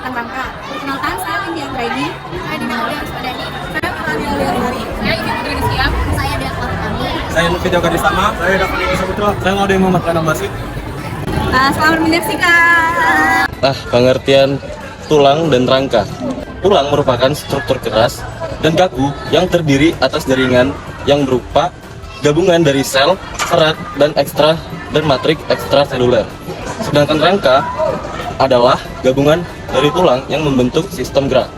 tentang rangka. Perkenalkan, saya Lindy Anggraini. Saya Dina Aulia Ruspadani. Saya Melania Liari. Saya Ibu Putri Siap. Saya Dea Kami. Saya Lufi Garisama. Saya David Saputra. Saya Laude Muhammad Kanam Basit. Selamat menyaksikan. Pengertian tulang dan rangka. Tulang merupakan struktur keras dan kaku yang terdiri atas jaringan yang berupa gabungan dari sel, serat, dan matrik ekstraseluler. Sedangkan rangka adalah gabungan dari tulang yang membentuk sistem gerak.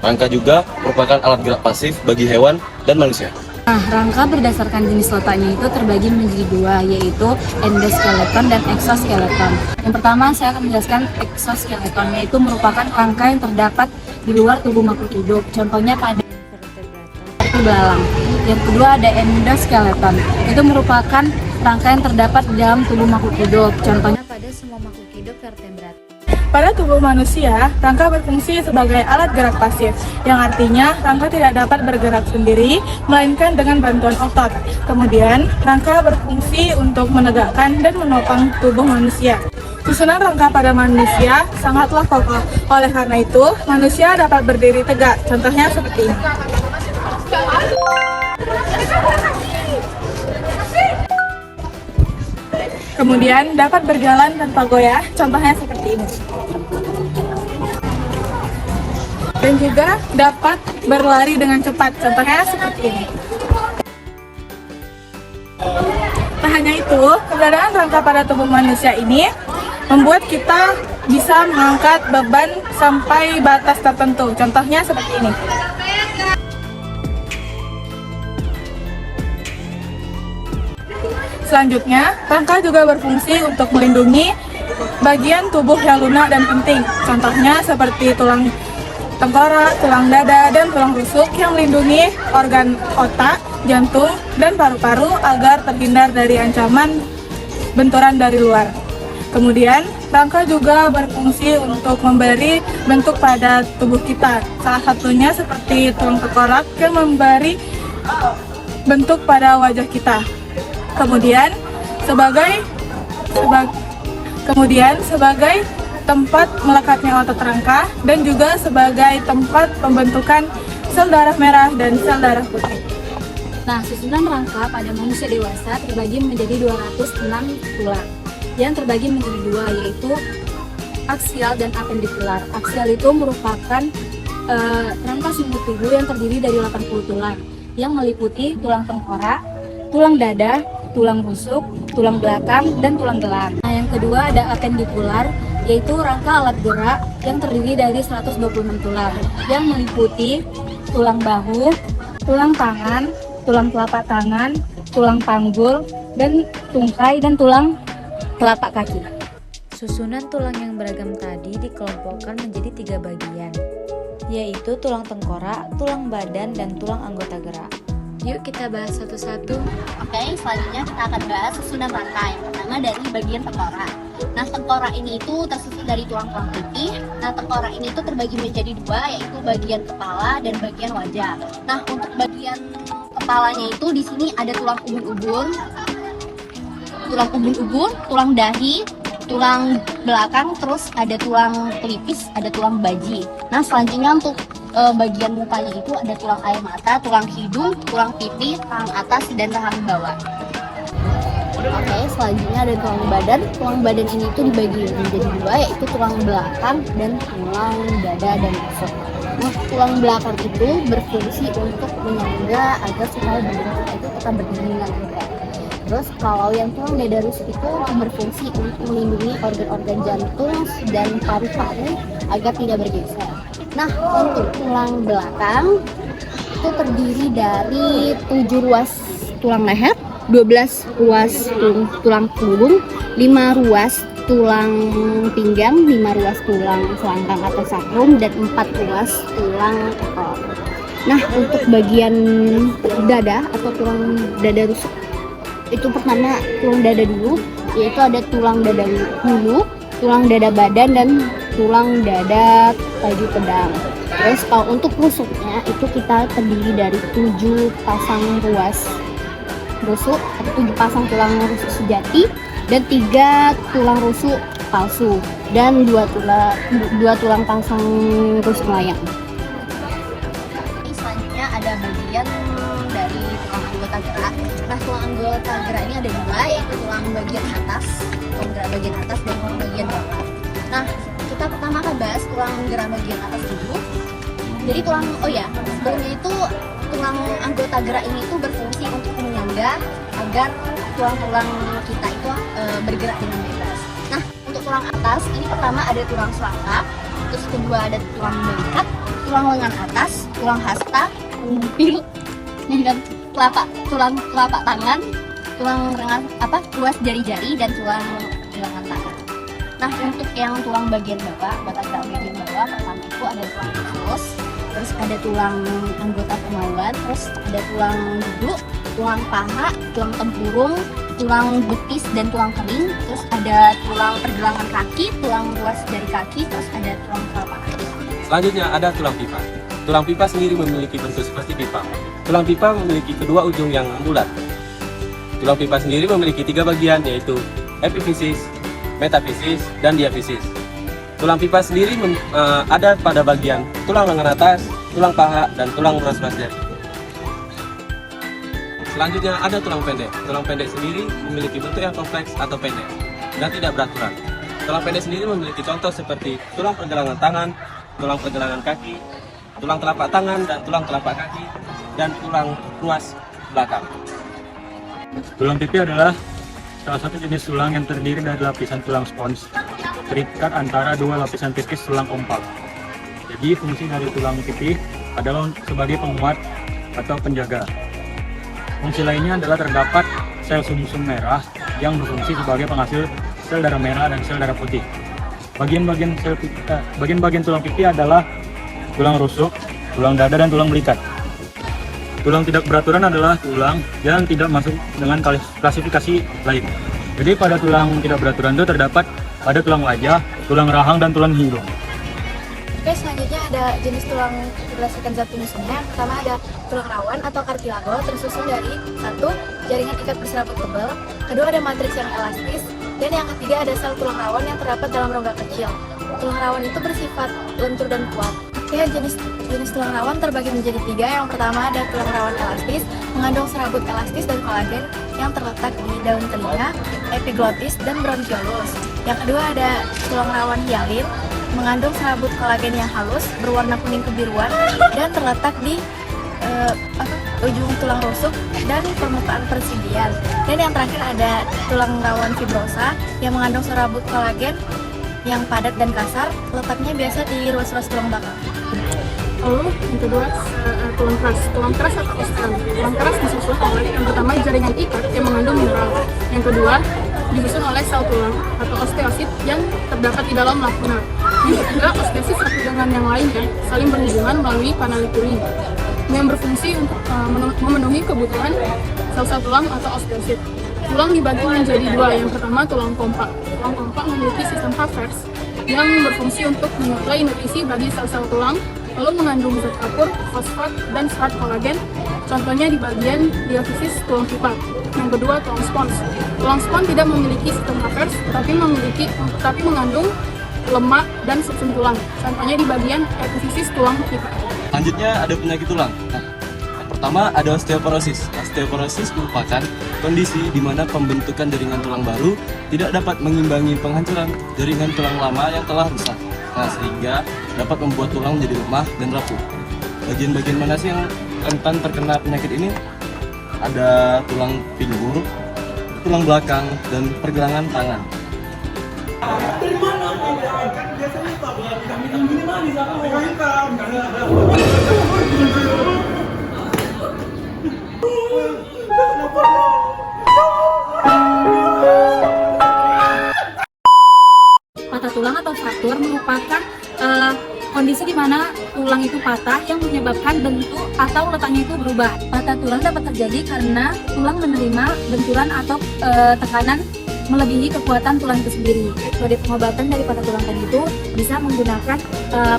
Rangka juga merupakan alat gerak pasif bagi hewan dan manusia. Rangka berdasarkan jenis letaknya itu terbagi menjadi dua, yaitu endoskeleton dan exoskeleton. Yang pertama saya akan menjelaskan exoskeleton, yaitu merupakan rangka yang terdapat di luar tubuh makhluk hidup. Contohnya pada seperti belalang. Yang kedua ada endoskeleton, itu merupakan rangka yang terdapat di dalam tubuh makhluk hidup. Contohnya pada semua makhluk hidup vertebrat. Pada tubuh manusia, rangka berfungsi sebagai alat gerak pasif, yang artinya rangka tidak dapat bergerak sendiri, melainkan dengan bantuan otot. Kemudian, rangka berfungsi untuk menegakkan dan menopang tubuh manusia. Susunan rangka pada manusia sangatlah kokoh. Oleh karena itu, manusia dapat berdiri tegak. Contohnya seperti ini. Kemudian dapat berjalan tanpa goyah, contohnya seperti ini. Dan juga dapat berlari dengan cepat, contohnya seperti ini. Tak hanya itu, keberadaan rangka pada tubuh manusia ini membuat kita bisa mengangkat beban sampai batas tertentu, contohnya seperti ini. Selanjutnya, rangka juga berfungsi untuk melindungi bagian tubuh yang lunak dan penting. Contohnya seperti tulang tengkorak, tulang dada, dan tulang rusuk yang melindungi organ otak, jantung, dan paru-paru agar terhindar dari ancaman benturan dari luar. Kemudian, rangka juga berfungsi untuk memberi bentuk pada tubuh kita. Salah satunya seperti tulang tengkorak yang memberi bentuk pada wajah kita. Kemudian sebagai tempat melekatnya otot rangka dan juga sebagai tempat pembentukan sel darah merah dan sel darah putih. Susunan rangka pada manusia dewasa terbagi menjadi 206 tulang yang terbagi menjadi dua, yaitu aksial dan apendikular. Aksial itu merupakan rangka sumbu tubuh yang terdiri dari 80 tulang yang meliputi tulang tengkorak, tulang dada, tulang rusuk, tulang belakang, dan tulang gelang. Yang kedua ada apendikular, yaitu rangka alat gerak yang terdiri dari 126 tulang yang meliputi tulang bahu, tulang tangan, tulang telapak tangan, tulang panggul, dan tungkai, dan tulang telapak kaki. Susunan tulang yang beragam tadi dikelompokkan menjadi 3 bagian, yaitu tulang tengkorak, tulang badan, dan tulang anggota gerak. Yuk kita bahas satu-satu. Oke, selanjutnya kita akan bahas susunan rangka. Yang pertama dari bagian tengkorak. Tengkorak ini itu tersusun dari tulang-tulang putih. Tengkorak ini itu terbagi menjadi dua, yaitu bagian kepala dan bagian wajah. Untuk bagian kepalanya itu di sini ada tulang ubun-ubun, tulang dahi, tulang belakang, terus ada tulang pelipis, ada tulang baji. Selanjutnya untuk bagian mukanya itu ada tulang air mata, tulang hidung, tulang pipi, rahang atas, dan rahang bawah. Oke, selanjutnya ada tulang badan. Tulang badan ini itu dibagi menjadi dua, yaitu tulang belakang dan tulang dada dan rusuk. Tulang belakang itu berfungsi untuk menyangga agar supaya badan kita itu tetap berdiri dengan tegak. Terus kalau yang tulang dada rusuk itu berfungsi untuk melindungi organ-organ jantung dan paru-paru agar tidak bergeser. Untuk tulang belakang itu terdiri dari 7 ruas tulang leher, 12 ruas tulang punggung, 5 ruas tulang pinggang, 5 ruas tulang selangkang atau sakrum, dan 4 ruas tulang ekor. Untuk bagian dada atau tulang dada rusuk, itu pertama tulang dada dulu, yaitu ada tulang dada hulu, tulang dada badan, dan tulang dada pagi pedang. Terus kalau untuk rusuknya itu kita terdiri dari 7 pasang ruas rusuk atau 7 pasang tulang rusuk sejati dan 3 tulang rusuk palsu, dan dua tulang pasang rusuk melayang. Selanjutnya ada bagian dari tulang anggota gerak. Nah, tulang anggota gerak ini ada dua, yaitu tulang bagian atas, tulang gerak bagian atas, dan tulang bagian bawah. Nah, kita pertama akan bahas tulang gerak bagian atas dulu. Jadi sebelumnya itu tulang anggota gerak ini itu berfungsi untuk menyangga agar tulang-tulang kita itu bergerak dengan bebas. Nah, untuk tulang atas ini pertama ada tulang selangkah, terus kedua ada tulang belikat, tulang lengan atas, tulang hasta, bungpil, dan tulang telapak tangan, tulang ruas jari-jari, dan tulang lengan tangan. Nah, untuk yang tulang bagian bawah, batang gerak bagian bawah, pertama itu ada tulang usus, terus ada tulang anggota kemaluan, terus ada tulang duduk, tulang paha, tulang tempurung, tulang betis, dan tulang kering, terus ada tulang pergelangan kaki, tulang ruas jari kaki, terus ada tulang telapak kaki. Selanjutnya ada tulang pipa. Tulang pipa sendiri memiliki bentuk seperti pipa. Tulang pipa memiliki kedua ujung yang bulat. Tulang pipa sendiri memiliki 3 bagian, yaitu epifisis, metafisis, dan diafisis. Tulang pipa sendiri ada pada bagian tulang lengan atas, tulang paha, dan tulang ruas jari. Selanjutnya ada tulang pendek. Tulang pendek sendiri memiliki bentuk yang kompleks atau pendek dan tidak beraturan. Tulang pendek sendiri memiliki contoh seperti tulang pergelangan tangan, tulang pergelangan kaki, tulang telapak tangan dan tulang telapak kaki, dan tulang ruas belakang. Tulang pipi adalah salah satu jenis tulang yang terdiri dari lapisan tulang spons terikat antara dua lapisan tipis tulang kompak. Jadi fungsi dari tulang pipi adalah sebagai penguat atau penjaga. Fungsi lainnya adalah terdapat sel sumsum merah yang berfungsi sebagai penghasil sel darah merah dan sel darah putih. Bagian-bagian tulang pipi adalah tulang rusuk, tulang dada, dan tulang belikat. Tulang tidak beraturan adalah tulang yang tidak masuk dengan klasifikasi lain. Jadi pada tulang tidak beraturan itu terdapat pada tulang wajah, tulang rahang, dan tulang hidung. Oke, selanjutnya ada jenis tulang berdasarkan zat penyusunnya. Pertama ada tulang rawan atau kartilago, tersusun dari 1. Jaringan ikat berserabut tebal, kedua ada matriks yang elastis, dan yang ketiga ada sel tulang rawan yang terdapat dalam rongga kecil. Tulang rawan itu bersifat lentur dan kuat. Oke, jenis tulang rawan terbagi menjadi 3. Yang pertama ada tulang rawan elastis, mengandung serabut elastis dan kolagen yang terletak di daun telinga, epiglotis, dan bronkiolus. Yang kedua ada tulang rawan hialin, mengandung serabut kolagen yang halus, berwarna kuning kebiruan, dan terletak di ujung tulang rusuk dan permukaan persidian. Dan yang terakhir ada tulang rawan fibrosa yang mengandung serabut kolagen yang padat dan kasar, letaknya biasa di ruas-ruas tulang belakang. Lalu yang kedua tulang keras. Tulang keras atau osteon. Tulang keras disusun oleh yang pertama jaringan ikat yang mengandung mineral. Yang kedua disusun oleh sel tulang atau osteosit yang terdapat di dalam lakuna. Yang ketiga, osteosit satu dengan yang lainnya saling berhubungan melalui panel kuning yang berfungsi untuk memenuhi kebutuhan sel-sel tulang atau osteosit. Tulang dibagi menjadi 2. Yang pertama tulang kompak. Tulang kompak memiliki sistem Havertz yang berfungsi untuk menyuplai nutrisi bagi sel-sel tulang, lalu mengandung zat kapur, fosfat, dan serat kolagen. Contohnya di bagian diafisis tulang pipa. Yang kedua tulang spons. Tulang spons tidak memiliki sistem Havertz, tapi mengandung lemak dan sumsum tulang. Contohnya di bagian epifisis tulang pipa. Selanjutnya ada penyakit tulang. Yang pertama ada osteoporosis. Osteoporosis merupakan kondisi di mana pembentukan jaringan tulang baru tidak dapat mengimbangi penghancuran jaringan tulang lama yang telah rusak. Nah, sehingga dapat membuat tulang menjadi lemah dan rapuh. Bagian-bagian mana sih yang rentan terkena penyakit ini? Ada tulang pinggul, tulang belakang, dan pergelangan tangan. Patah tulang atau fraktur merupakan kondisi di mana tulang itu patah yang menyebabkan bentuk atau letaknya itu berubah. Patah tulang dapat terjadi karena tulang menerima benturan atau tekanan melebihi kekuatan tulang itu sendiri. Metode pengobatan dari patah tulang tadi itu bisa menggunakan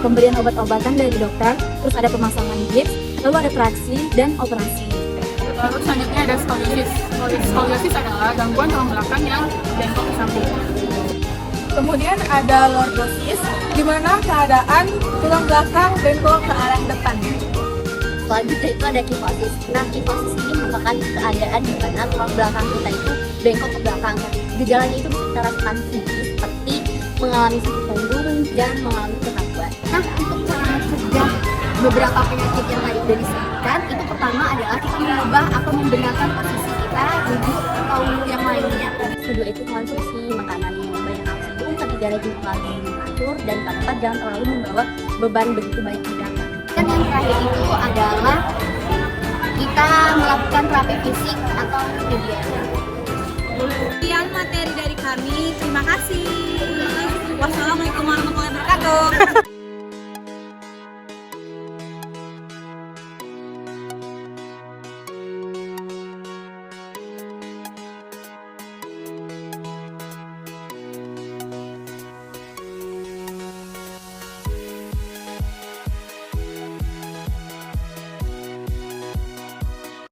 pemberian obat-obatan dari dokter, terus ada pemasangan gips, lalu ada traksi dan operasi. Lalu selanjutnya ada skoliosis. Skoliosis adalah gangguan tulang belakang yang bengkok ke samping. Kemudian ada lordosis, di mana keadaan tulang belakang bengkok ke arah depan. Selanjutnya itu ada kifosis. Nah, kifosis ini merupakan keadaan di mana tulang belakang kita itu bengkok ke belakang. Gejalanya itu bisa kita rasakan seperti mengalami sakit punggung dan mengalami kekakuan. Nah, untuk cara mencegah beberapa penyakit yang tadi sudah disebutkan, itu pertama adalah kita mengubah atau membenarkan posisi kita duduk atau yang lainnya. Kedua itu konsumsi makanan yang banyak kalsium. Ketiga lagi selalu mengatur, dan keempat jangan terlalu membawa beban begitu banyak di belakang. Dan yang terakhir itu adalah kita melakukan terapi fisik atau kegiatan. Sekian materi dari kami. Terima kasih. Wassalamualaikum warahmatullahi wabarakatuh.